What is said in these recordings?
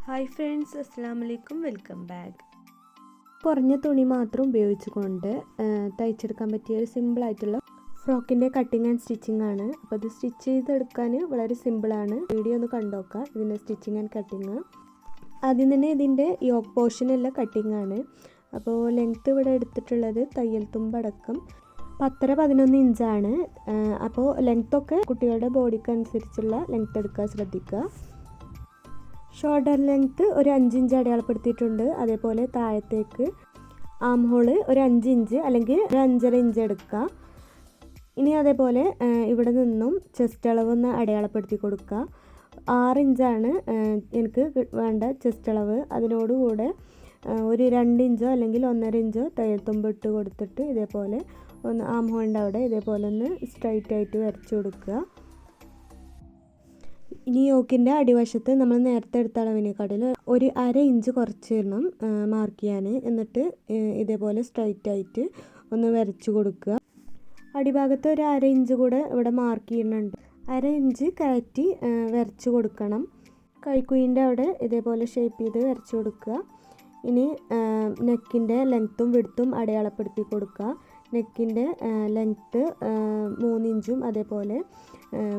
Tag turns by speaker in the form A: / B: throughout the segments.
A: Hi friends, അസ്സലാമു അലൈക്കും. Welcome back. കുറഞ്ഞ തുണി മാത്രം ഉപയോഗിച്ചുകൊണ്ട് തയ്ച്ചെടുക്കാൻ പറ്റിയ ഒരു സിമ്പിളായിട്ടുള്ള ഫ്രോക്കിൻ്റെ കട്ടിങ് ആൻഡ് സ്റ്റിച്ചിങ് ആണ്. അപ്പോൾ ഇത് സ്റ്റിച്ച് ചെയ്തെടുക്കാൻ വളരെ സിമ്പിളാണ്. വീഡിയോ ഒന്ന് കണ്ടുനോക്കാം ഇതിൻ്റെ സ്റ്റിച്ചിങ് ആൻഡ് കട്ടിങ്. ആദ്യം തന്നെ ഇതിൻ്റെ യോക്ക് പോർഷനുള്ള കട്ടിങ് ആണ്. അപ്പോൾ ലെങ്ത്ത് ഇവിടെ എടുത്തിട്ടുള്ളത് തയ്യൽ തുമ്പടക്കം 10-11 ഇഞ്ചാണ്. അപ്പോൾ ലെങ്ത്തൊക്കെ കുട്ടികളുടെ ബോഡിക്ക് അനുസരിച്ചുള്ള ലെങ്ത്ത് എടുക്കാൻ ശ്രദ്ധിക്കുക. ഷോൾഡർ ലെങ്ത്ത് ഒരു 5 ഇഞ്ച് അടയാളപ്പെടുത്തിയിട്ടുണ്ട്. അതേപോലെ താഴത്തേക്ക് ആം ഹോള് ഒരു 5 ഇഞ്ച് അല്ലെങ്കിൽ ഒരു 5.5 ഇഞ്ച് എടുക്കുക. ഇനി അതേപോലെ ഇവിടെ നിന്നും ചെസ്റ്റ് അളവ് ഒന്ന് അടയാളപ്പെടുത്തി കൊടുക്കുക. 6 ഇഞ്ചാണ് എനിക്ക് വേണ്ട ചെസ്റ്റ് അളവ്. അതിനോടുകൂടെ ഒരു 2 ഇഞ്ചോ അല്ലെങ്കിൽ 1.5 ഇഞ്ചോ തയ്യൽ തുമ്പ് ഇട്ട് കൊടുത്തിട്ട് ഇതേപോലെ ഒന്ന് ആം ഹോളിൻ്റെ അവിടെ ഇതേപോലെ ഒന്ന് സ്ട്രൈറ്റ് ആയിട്ട് വരച്ചു കൊടുക്കുക. ഇനി യോക്കിൻ്റെ അടിവശത്ത് നമ്മൾ നേരത്തെ എടുത്ത അളവിനെക്കാട്ടിൽ ഒരു 1/2 ഇഞ്ച് കുറച്ച് ഇടണം മാർക്ക് ചെയ്യാൻ. എന്നിട്ട് ഇതേപോലെ സ്ട്രൈറ്റ് ആയിട്ട് ഒന്ന് വരച്ചു കൊടുക്കുക. അടിഭാഗത്ത് ഒരു 1/2 ഇഞ്ച് കൂടെ ഇവിടെ മാർക്ക് ചെയ്യുന്നുണ്ട്. 1/2 ഇഞ്ച് കയറ്റി വരച്ചു കൊടുക്കണം. കൈക്കുയിൻ്റെ അവിടെ ഇതേപോലെ ഷേപ്പ് ചെയ്ത് വരച്ചു കൊടുക്കുക. ഇനി നെക്കിൻ്റെ ലെങ്ത്തും വിഡ്ത്തും അടയാളപ്പെടുത്തി കൊടുക്കുക. നെക്കിൻ്റെ ലെങ്ത്ത് 3 ഇഞ്ചും അതേപോലെ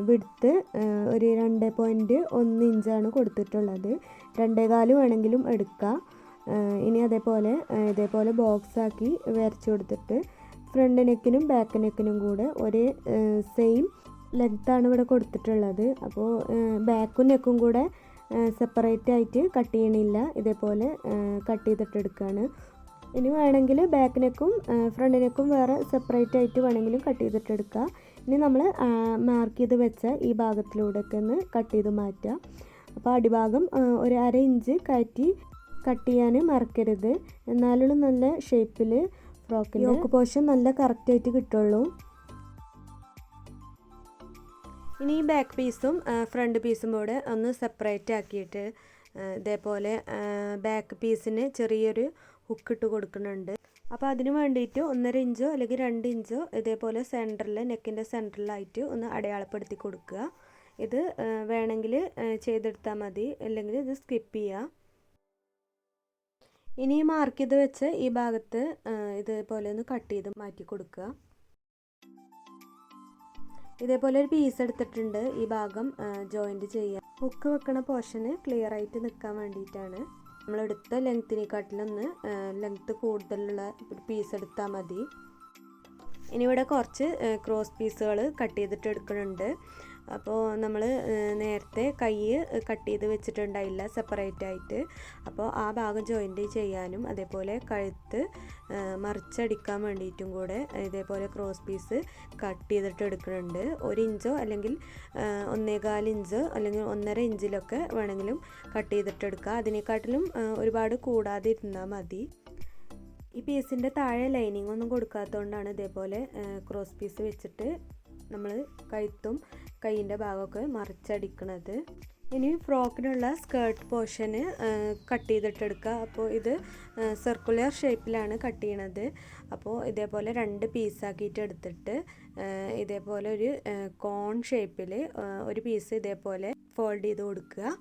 A: വിഡ്ത്ത് ഒരു 2.1 ഇഞ്ചാണ് കൊടുത്തിട്ടുള്ളത്. 2.25 വേണമെങ്കിലും എടുക്കുക. ഇനി ഇതേപോലെ ബോക്സാക്കി വരച്ചു കൊടുത്തിട്ട് ഫ്രണ്ട് നെക്കിനും ബാക്ക് നെക്കിനും കൂടെ ഒരേ സെയിം ലെങ്ത്താണ് ഇവിടെ കൊടുത്തിട്ടുള്ളത്. അപ്പോൾ ബാക്കും നെക്കും കൂടെ സെപ്പറേറ്റ് ആയിട്ട് കട്ട് ചെയ്യണില്ല, ഇതേപോലെ കട്ട് ചെയ്തിട്ടെടുക്കുകയാണ്. ഇനി വേണമെങ്കിൽ ബാക്ക് നെക്കും ഫ്രണ്ട് നെക്കും വേറെ സെപ്പറേറ്റ് ആയിട്ട് വേണമെങ്കിലും കട്ട് ചെയ്തിട്ടെടുക്കുക. ഇനി നമ്മൾ മാർക്ക് ചെയ്ത് വെച്ച ഈ ഭാഗത്തിലൂടെയൊക്കെ ഒന്ന് കട്ട് ചെയ്ത് മാറ്റുക. അപ്പോൾ അടിഭാഗം ഒരു 1/2 ഇഞ്ച് കയറ്റി കട്ട് ചെയ്യാൻ മറക്കരുത്. എന്നാലും നല്ല ഷേപ്പിൽ ഫ്രോക്കിൻ്റെ യോക്ക് പോർഷൻ നല്ല കറക്റ്റായിട്ട് കിട്ടുള്ളൂ. ഇനി ഈ ബാക്ക് പീസും ഫ്രണ്ട് പീസും കൂടെ ഒന്ന് സെപ്പറേറ്റ് ആക്കിയിട്ട് ഇതേപോലെ ബാക്ക് പീസിന് ചെറിയൊരു ഹുക്കിട്ട് കൊടുക്കുന്നുണ്ട്. അപ്പോൾ അതിന് വേണ്ടിയിട്ട് 1.5 ഇഞ്ചോ അല്ലെങ്കിൽ 2 ഇഞ്ചോ ഇതേപോലെ സെൻറ്ററിൽ നെക്കിൻ്റെ സെൻറ്ററിലായിട്ട് ഒന്ന് അടയാളപ്പെടുത്തി കൊടുക്കുക. ഇത് വേണമെങ്കിൽ ചെയ്തെടുത്താൽ മതി, അല്ലെങ്കിൽ ഇത് സ്കിപ്പ് ചെയ്യുക. ഇനി മാർക്ക് ചെയ്ത് വെച്ച് ഈ ഭാഗത്ത് ഇതേപോലെ ഒന്ന് കട്ട് ചെയ്ത് മാറ്റി കൊടുക്കുക. ഇതേപോലെ ഒരു പീസ് എടുത്തിട്ടുണ്ട്. ഈ ഭാഗം ജോയിൻറ്റ് ചെയ്യുക. ഹുക്ക് വെക്കണ പോർഷന് ക്ലിയർ ആയിട്ട് നിൽക്കാൻ വേണ്ടിയിട്ടാണ്. നമ്മളെടുത്ത ലെങ്ത്തിനെക്കാട്ടിലൊന്ന് ലെങ്ത്ത് കൂടുതലുള്ള ഒരു പീസ് എടുത്താൽ മതി. ഇനി ഇവിടെ കുറച്ച് ക്രോസ് പീസുകൾ കട്ട് ചെയ്തിട്ട് എടുക്കുന്നുണ്ട്. അപ്പോൾ നമ്മൾ നേരത്തെ കൈ കട്ട് ചെയ്ത് വെച്ചിട്ടുണ്ടായില്ല സെപ്പറേറ്റ് ആയിട്ട്. അപ്പോൾ ആ ഭാഗം ജോയിൻറ്റ് ചെയ്യാനും അതേപോലെ കഴുത്ത് മറിച്ചടിക്കാൻ വേണ്ടിയിട്ടും കൂടെ ഇതേപോലെ ക്രോസ് പീസ് കട്ട് ചെയ്തിട്ട് എടുക്കുന്നുണ്ട്. 1 ഇഞ്ചോ അല്ലെങ്കിൽ 1.25 ഇഞ്ചോ അല്ലെങ്കിൽ 1.5 ഇഞ്ചിലൊക്കെ വേണമെങ്കിലും കട്ട് ചെയ്തിട്ട് എടുക്കുക. അതിനെക്കാട്ടിലും ഒരുപാട് കൂടാതെ ഇരുന്നാൽ മതി. ഈ പീസിൻ്റെ താഴെ ലൈനിങ് ഒന്നും കൊടുക്കാത്തതുകൊണ്ടാണ് ഇതേപോലെ ക്രോസ് പീസ് വെച്ചിട്ട് നമ്മൾ കഴുത്തും കൈയിൻ്റെ ഭാഗമൊക്കെ മറിച്ചടിക്കണത്. ഇനി ഫ്രോക്കിനുള്ള സ്കേർട്ട് പോർഷന് കട്ട് ചെയ്തിട്ടെടുക്കുക. അപ്പോൾ ഇത് സർക്കുലർ ഷേപ്പിലാണ് കട്ട് ചെയ്യണത്. അപ്പോൾ ഇതേപോലെ 2 പീസാക്കിയിട്ട് എടുത്തിട്ട് ഇതേപോലെ ഒരു കോൺ ഷേപ്പിൽ ഒരു പീസ് ഇതേപോലെ ഫോൾഡ് ചെയ്ത് കൊടുക്കുക.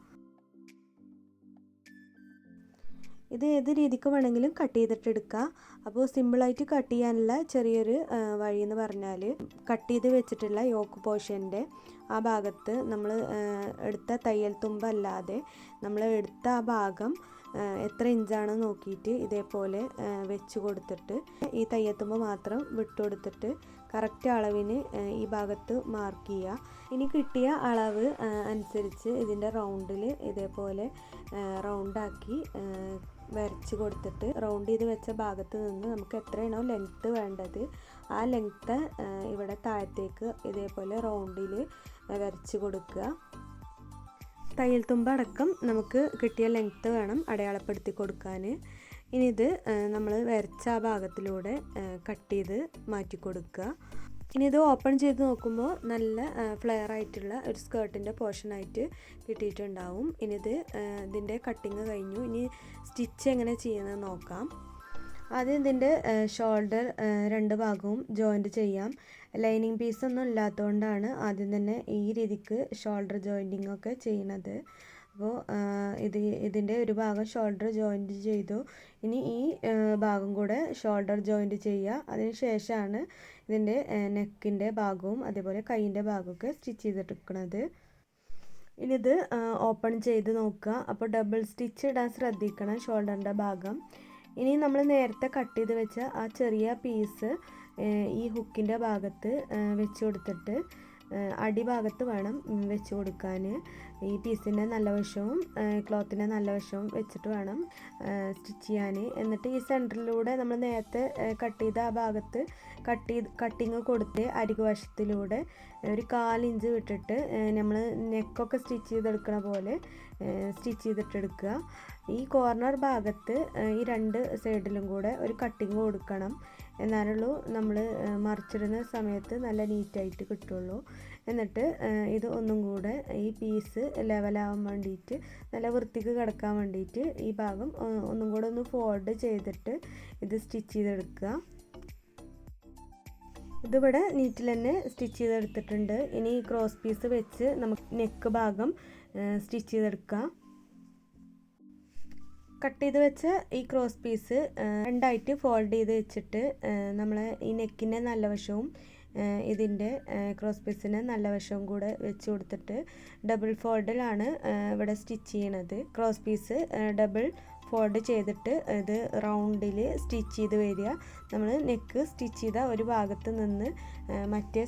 A: ഇത് ഏത് രീതിക്ക് വേണമെങ്കിലും കട്ട് ചെയ്തിട്ടെടുക്കുക. അപ്പോൾ സിമ്പിളായിട്ട് കട്ട് ചെയ്യാനുള്ള ചെറിയൊരു വഴി എന്ന് പറഞ്ഞാൽ കട്ട് ചെയ്ത് വെച്ചിട്ടുള്ള യോക്ക് പോർഷൻ്റെ ആ ഭാഗത്ത് നമ്മൾ എടുത്ത തയ്യൽ തുമ്പല്ലാതെ നമ്മൾ എടുത്ത ആ ഭാഗം എത്ര ഇഞ്ചാണ് നോക്കിയിട്ട് ഇതേപോലെ വെച്ച് കൊടുത്തിട്ട് ഈ തയ്യൽ തുമ്പ് മാത്രം വിട്ടുകൊടുത്തിട്ട് കറക്റ്റ് അളവിന് ഈ ഭാഗത്ത് മാർക്ക് ചെയ്യുക. ഇനി കിട്ടിയ അളവ് അനുസരിച്ച് ഇതിൻ്റെ റൗണ്ടിൽ ഇതേപോലെ റൗണ്ടാക്കി വരച്ച് കൊടുത്തിട്ട് റൗണ്ട് ചെയ്ത് വെച്ച ഭാഗത്ത് നിന്ന് നമുക്ക് എത്രയാണോ ലെങ്ത്ത് വേണ്ടത് ആ ലെങ്ത്ത് ഇവിടെ താഴത്തേക്ക് ഇതേപോലെ റൗണ്ടിൽ വരച്ച് കൊടുക്കുക. തയ്യൽ തുമ്പ് അടക്കം നമുക്ക് കിട്ടിയ ലെങ്ത്ത് വേണം അടയാളപ്പെടുത്തി കൊടുക്കാൻ. ഇനി ഇത് നമ്മൾ വരച്ച ആ ഭാഗത്തിലൂടെ കട്ട് ചെയ്ത് മാറ്റി കൊടുക്കുക. ഇനി ഇത് ഓപ്പൺ ചെയ്ത് നോക്കുമ്പോൾ നല്ല ഫ്ലെയർ ആയിട്ടുള്ള ഒരു സ്കേർട്ടിൻ്റെ പോർഷനായിട്ട് കിട്ടിയിട്ടുണ്ടാവും. ഇനി ഇതിൻ്റെ കട്ടിങ് കഴിഞ്ഞു. ഇനി സ്റ്റിച്ച് എങ്ങനെ ചെയ്യുന്നത് നോക്കാം. ആദ്യം ഇതിൻ്റെ ഷോൾഡർ 2 ഭാഗവും ജോയിൻറ്റ് ചെയ്യാം. ലൈനിങ് പീസൊന്നും ഇല്ലാത്തതുകൊണ്ടാണ് ആദ്യം തന്നെ ഈ രീതിക്ക് ഷോൾഡർ ജോയിൻറ്റിങ് ഒക്കെ ചെയ്യുന്നത്. അപ്പോൾ ഇതിൻ്റെ ഒരു ഭാഗം ഷോൾഡർ ജോയിൻറ്റ് ചെയ്തു. ഇനി ഈ ഭാഗം കൂടെ ഷോൾഡർ ജോയിൻറ്റ് ചെയ്യുക. അതിന് ശേഷമാണ് ഇതിൻ്റെ നെക്കിൻ്റെ ഭാഗവും അതേപോലെ കൈയിൻ്റെ ഭാഗമൊക്കെ സ്റ്റിച്ച് ചെയ്തെടുക്കുന്നത്. ഇനി ഇത് ഓപ്പൺ ചെയ്ത് നോക്കുക. അപ്പോൾ ഡബിൾ സ്റ്റിച്ച് ഇടാൻ ശ്രദ്ധിക്കണം ഷോൾഡറിൻ്റെ ഭാഗം. ഇനി നമ്മൾ നേരത്തെ കട്ട് ചെയ്ത് വെച്ച ആ ചെറിയ പീസ് ഈ ഹുക്കിൻ്റെ ഭാഗത്ത് വെച്ച് കൊടുത്തിട്ട് അടിഭാഗത്ത് വേണം വെച്ച് കൊടുക്കാൻ. ഈ പീസിൻ്റെ നല്ല വശവും ക്ലോത്തിൻ്റെ നല്ല വശവും വെച്ചിട്ട് വേണം സ്റ്റിച്ച് ചെയ്യാൻ. എന്നിട്ട് ഈ സെൻറ്ററിലൂടെ നമ്മൾ നേരത്തെ കട്ട് ചെയ്ത ആ ഭാഗത്ത് കട്ടിങ് കൊടുത്ത് അരികുവശത്തിലൂടെ ഒരു 1/4 ഇഞ്ച് വിട്ടിട്ട് നമ്മൾ നെക്കൊക്കെ സ്റ്റിച്ച് ചെയ്തെടുക്കണ പോലെ സ്റ്റിച്ച് ചെയ്തിട്ടെടുക്കുക. ഈ കോർണർ ഭാഗത്ത് ഈ 2 സൈഡിലും കൂടെ ഒരു കട്ടിങ് കൊടുക്കണം. എന്നാലുള്ളൂ നമ്മൾ മറിച്ചിടുന്ന സമയത്ത് നല്ല നീറ്റായിട്ട് കിട്ടുള്ളൂ. എന്നിട്ട് ഇത് ഒന്നും കൂടെ ഈ പീസ് ലെവലാവാൻ വേണ്ടിയിട്ട് നല്ല വൃത്തിക്ക് കിടക്കാൻ വേണ്ടിയിട്ട് ഈ ഭാഗം ഒന്നും കൂടെ ഒന്ന് ഫോൾഡ് ചെയ്തിട്ട് ഇത് സ്റ്റിച്ച് ചെയ്തെടുക്കുക. ഇതിവിടെ നീറ്റിൽ തന്നെ സ്റ്റിച്ച് ചെയ്തെടുത്തിട്ടുണ്ട്. ഇനി ക്രോസ് പീസ് വെച്ച് നമുക്ക് നെക്ക് ഭാഗം സ്റ്റിച്ച് ചെയ്തെടുക്കാം. കട്ട് ചെയ്ത് വെച്ച ഈ ക്രോസ് പീസ് 2ആയിട്ട് ഫോൾഡ് ചെയ്ത് വെച്ചിട്ട് നമ്മൾ ഈ നെക്കിൻ്റെ നല്ല വശവും ഇതിൻ്റെ ക്രോസ് പീസിന് നല്ല വശവും കൂടെ വെച്ച് കൊടുത്തിട്ട് ഡബിൾ ഫോൾഡിലാണ് ഇവിടെ സ്റ്റിച്ച് ചെയ്യണത്. ക്രോസ് പീസ് ഡബിൾ ഫോൾഡ് ചെയ്തിട്ട് ഇത് റൗണ്ടിൽ സ്റ്റിച്ച് ചെയ്ത് വരിക. നമ്മൾ നെക്ക് സ്റ്റിച്ച് ചെയ്ത ഒരു ഭാഗത്ത് നിന്ന് മറ്റേ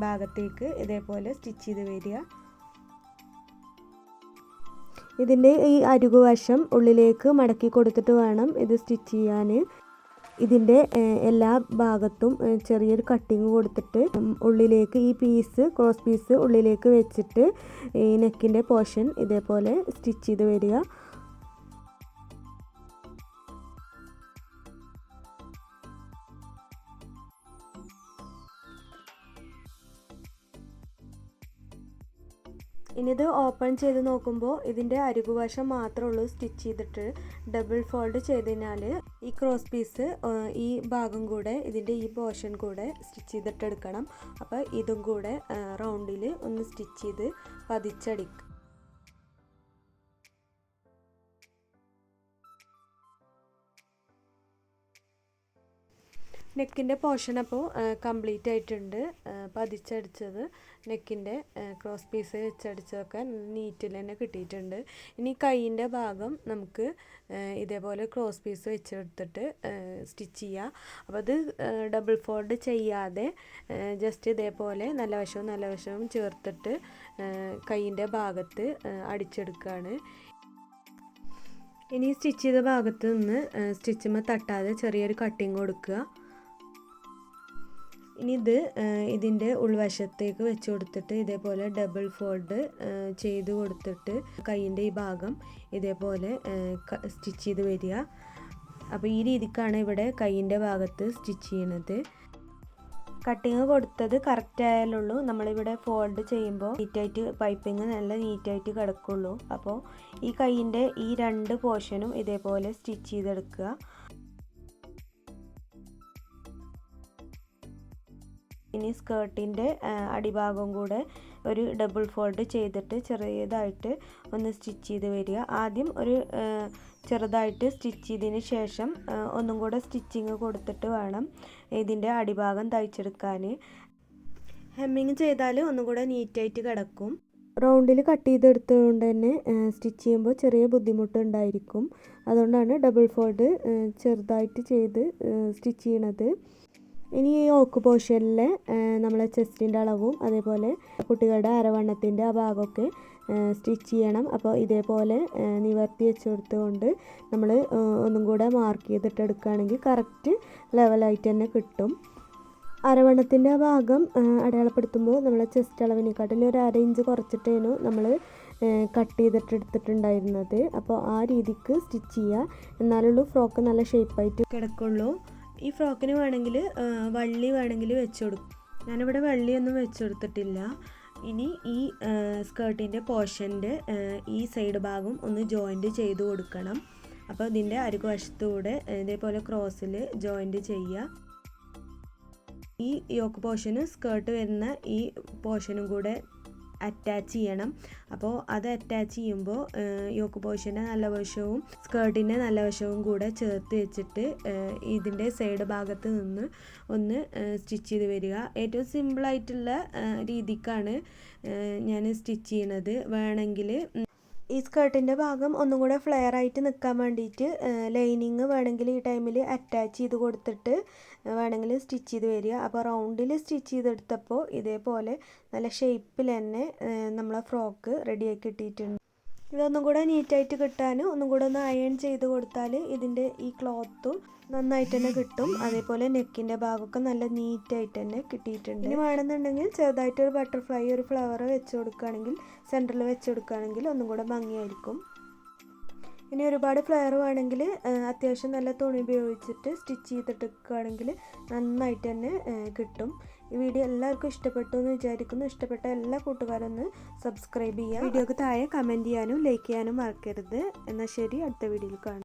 A: ഭാഗത്തേക്ക് ഇതേപോലെ സ്റ്റിച്ച് ചെയ്ത് വരിക. ഇതിൻ്റെ ഈ അരികുവശം ഉള്ളിലേക്ക് മടക്കി കൊടുത്തിട്ട് വേണം ഇത് സ്റ്റിച്ച് ചെയ്യാൻ. ഇതിൻ്റെ എല്ലാ ഭാഗത്തും ചെറിയൊരു കട്ടിങ് കൊടുത്തിട്ട് ഉള്ളിലേക്ക് ഈ പീസ് ക്രോസ് പീസ് ഉള്ളിലേക്ക് വെച്ചിട്ട് ഈ നെക്കിൻ്റെ പോർഷൻ ഇതേപോലെ സ്റ്റിച്ച് ചെയ്ത് വരിക. ഇനി ഇത് ഓപ്പൺ ചെയ്ത് നോക്കുമ്പോൾ ഇതിൻ്റെ അരികുവശം മാത്രമേ ഉള്ളൂ സ്റ്റിച്ച് ചെയ്തിട്ട്. ഡബിൾ ഫോൾഡ് ചെയ്തതിനാൽ ഈ ക്രോസ് പീസ് ഈ ഭാഗം കൂടെ ഇതിൻ്റെ ഈ പോർഷൻ കൂടെ സ്റ്റിച്ച് ചെയ്തിട്ടെടുക്കണം. അപ്പോൾ ഇതും കൂടെ റൗണ്ടിൽ ഒന്ന് സ്റ്റിച്ച് ചെയ്ത് പതിച്ചടിക്കുക. നെക്കിൻ്റെ പോർഷൻ അപ്പോൾ കംപ്ലീറ്റ് ആയിട്ടുണ്ട്. പതിച്ചടിച്ചത് നെക്കിൻ്റെ ക്രോസ് പീസ് വെച്ചടിച്ചതൊക്കെ നീറ്റിൽ തന്നെ കിട്ടിയിട്ടുണ്ട്. ഇനി കൈയിൻ്റെ ഭാഗം നമുക്ക് ഇതേപോലെ ക്രോസ് പീസ് വെച്ചെടുത്തിട്ട് സ്റ്റിച്ച് ചെയ്യുക. അപ്പോൾ അത് ഡബിൾ ഫോൾഡ് ചെയ്യാതെ ജസ്റ്റ് ഇതേപോലെ നല്ല വശവും ചേർത്തിട്ട് കൈയിൻ്റെ ഭാഗത്ത് അടിച്ചെടുക്കുകയാണ്. ഇനി സ്റ്റിച്ച് ചെയ്ത ഭാഗത്ത് നിന്ന് സ്റ്റിച്ചുമ്മ തട്ടാതെ ചെറിയൊരു കട്ടിങ് കൊടുക്കുക. ഇനി ഇതിൻ്റെ ഉൾവശത്തേക്ക് വെച്ച് കൊടുത്തിട്ട് ഇതേപോലെ ഡബിൾ ഫോൾഡ് ചെയ്ത് കൊടുത്തിട്ട് കൈയിൻ്റെ ഈ ഭാഗം ഇതേപോലെ സ്റ്റിച്ച് ചെയ്ത് വരിക. അപ്പോൾ ഈ രീതിക്കാണ് ഇവിടെ കൈയിൻ്റെ ഭാഗത്ത് സ്റ്റിച്ച് ചെയ്യണത്. കട്ടിങ് കൊടുത്തത് കറക്റ്റ് ആയാലുള്ളൂ നമ്മളിവിടെ ഫോൾഡ് ചെയ്യുമ്പോൾ നീറ്റായിട്ട് പൈപ്പിങ് നല്ല നീറ്റായിട്ട് കിടക്കുള്ളൂ. അപ്പോൾ ഈ കൈയിൻ്റെ ഈ 2 പോർഷനും ഇതേപോലെ സ്റ്റിച്ച് ചെയ്തെടുക്കുക. ഇനി സ്കേർട്ടിൻ്റെ അടിഭാഗം കൂടെ ഒരു ഡബിൾ ഫോൾഡ് ചെയ്തിട്ട് ചെറിയതായിട്ട് ഒന്ന് സ്റ്റിച്ച് ചെയ്ത് വരിക. ആദ്യം ഒരു ചെറുതായിട്ട് സ്റ്റിച്ച് ചെയ്തതിന് ശേഷം ഒന്നും കൂടെ സ്റ്റിച്ചിങ് കൊടുത്തിട്ട് വേണം ഇതിൻ്റെ അടിഭാഗം തയ്ച്ചെടുക്കാൻ. ഹെമ്മിങ് ചെയ്താൽ ഒന്നും കൂടെ നീറ്റായിട്ട് കിടക്കും. റൗണ്ടിൽ കട്ട് ചെയ്തെടുത്തതുകൊണ്ട് തന്നെ സ്റ്റിച്ച് ചെയ്യുമ്പോൾ ചെറിയ ബുദ്ധിമുട്ടുണ്ടായിരിക്കും. അതുകൊണ്ടാണ് ഡബിൾ ഫോൾഡ് ചെറുതായിട്ട് ചെയ്ത് സ്റ്റിച്ച് ചെയ്യണത്. ഇനി ഈ ഓക്ക് പോർഷനിലെ നമ്മളെ ചെസ്റ്റിൻ്റെ അളവും അതേപോലെ കുട്ടികളുടെ അരവണ്ണത്തിൻ്റെ ആ ഭാഗമൊക്കെ സ്റ്റിച്ച് ചെയ്യണം. അപ്പോൾ ഇതേപോലെ നിവർത്തി വെച്ച് കൊടുത്തുകൊണ്ട് നമ്മൾ ഒന്നും കൂടെ മാർക്ക് ചെയ്തിട്ടെടുക്കുകയാണെങ്കിൽ കറക്റ്റ് ലെവലായിട്ട് തന്നെ കിട്ടും. അരവണ്ണത്തിൻ്റെ ആ ഭാഗം അടയാളപ്പെടുത്തുമ്പോൾ നമ്മളെ ചെസ്റ്റ് അളവിനെക്കാട്ടിൽ ഒരു 1/2 ഇഞ്ച് കുറച്ചിട്ടാണ് നമ്മൾ കട്ട് ചെയ്തിട്ടെടുത്തിട്ടുണ്ടായിരുന്നത്. അപ്പോൾ ആ രീതിക്ക് സ്റ്റിച്ച് ചെയ്യുക. എന്നാലുള്ളൂ ഫ്രോക്ക് നല്ല ഷേപ്പായിട്ട് കിടക്കുള്ളൂ. ഈ ഫ്രോക്കിന് വേണമെങ്കിൽ വള്ളി വേണമെങ്കിൽ വെച്ച് കൊടുക്കും. ഞാനിവിടെ വള്ളിയൊന്നും വെച്ച് കൊടുത്തിട്ടില്ല. ഇനി ഈ സ്കേർട്ടിൻ്റെ പോർഷൻ്റെ ഈ സൈഡ് ഭാഗം ഒന്ന് ജോയിൻറ്റ് ചെയ്ത് കൊടുക്കണം. അപ്പോൾ ഇതിൻ്റെ അരികുവശത്തൂടെ ഇതേപോലെ ക്രോസിൽ ജോയിൻറ്റ് ചെയ്യുക. ഈ യോക്ക് പോർഷന് സ്കേർട്ട് വരുന്ന ഈ പോർഷനും കൂടെ അറ്റാച്ച് ചെയ്യണം. അപ്പോൾ അത് അറ്റാച്ച് ചെയ്യുമ്പോൾ യോക്ക് പോർഷൻ്റെ നല്ല വശവും സ്കേർട്ടിൻ്റെ നല്ല വശവും കൂടെ ചേർത്ത് വെച്ചിട്ട് ഇതിൻ്റെ സൈഡ് ഭാഗത്ത് നിന്ന് ഒന്ന് സ്റ്റിച്ച് ചെയ്ത് വരിക. ഏറ്റവും സിമ്പിളായിട്ടുള്ള രീതിക്കാണ് ഞാൻ സ്റ്റിച്ച് ചെയ്യണത്. വേണമെങ്കിൽ ഈ സ്കേർട്ടിൻ്റെ ഭാഗം ഒന്നും കൂടെ ഫ്ലെയർ ആയിട്ട് നിൽക്കാൻ വേണ്ടിയിട്ട് ലൈനിങ് വേണമെങ്കിൽ ഈ ടൈമിൽ അറ്റാച്ച് ചെയ്ത് കൊടുത്തിട്ട് വേണമെങ്കിൽ സ്റ്റിച്ച് ചെയ്ത് വരിക. അപ്പോൾ റൗണ്ടിൽ സ്റ്റിച്ച് ചെയ്തെടുത്തപ്പോൾ ഇതേപോലെ നല്ല ഷേപ്പിൽ തന്നെ നമ്മളെ ഫ്രോക്ക് റെഡിയാക്കി കിട്ടിയിട്ടുണ്ട്. ഇതൊന്നും കൂടെ നീറ്റായിട്ട് കിട്ടാൻ ഒന്നും കൂടെ ഒന്ന് അയൺ ചെയ്ത് കൊടുത്താൽ ഇതിൻ്റെ ഈ ക്ലോത്തും നന്നായിട്ട് തന്നെ കിട്ടും. അതേപോലെ നെക്കിൻ്റെ ഭാഗമൊക്കെ നല്ല നീറ്റായിട്ട് തന്നെ കിട്ടിയിട്ടുണ്ട്. ഇനി വേണമെന്നുണ്ടെങ്കിൽ ചെറുതായിട്ടൊരു ബട്ടർഫ്ലൈ ഒരു ഫ്ലവർ വെച്ച് കൊടുക്കുകയാണെങ്കിൽ സെൻറ്ററിൽ വെച്ച് കൊടുക്കുകയാണെങ്കിൽ ഒന്നും കൂടെ ഭംഗിയായിരിക്കും. ഇനി ഒരുപാട് ഫ്ലവർ വേണമെങ്കിൽ അത്യാവശ്യം നല്ല തുണി ഉപയോഗിച്ചിട്ട് സ്റ്റിച്ച് ചെയ്തിട്ടെടുക്കുകയാണെങ്കിൽ നന്നായിട്ട് തന്നെ കിട്ടും. ഈ വീഡിയോ എല്ലാവർക്കും ഇഷ്ടപ്പെട്ടു എന്ന് വിചാരിക്കുന്നു. ഇഷ്ടപ്പെട്ട എല്ലാ കൂട്ടുകാരും ഒന്ന് സബ്സ്ക്രൈബ് ചെയ്യുക. വീഡിയോക്ക് താഴെ കമൻറ്റ് ചെയ്യാനും ലൈക്ക് ചെയ്യാനും മറക്കരുത്. എന്നാൽ ശരി, അടുത്ത വീഡിയോയിൽ കാണാം.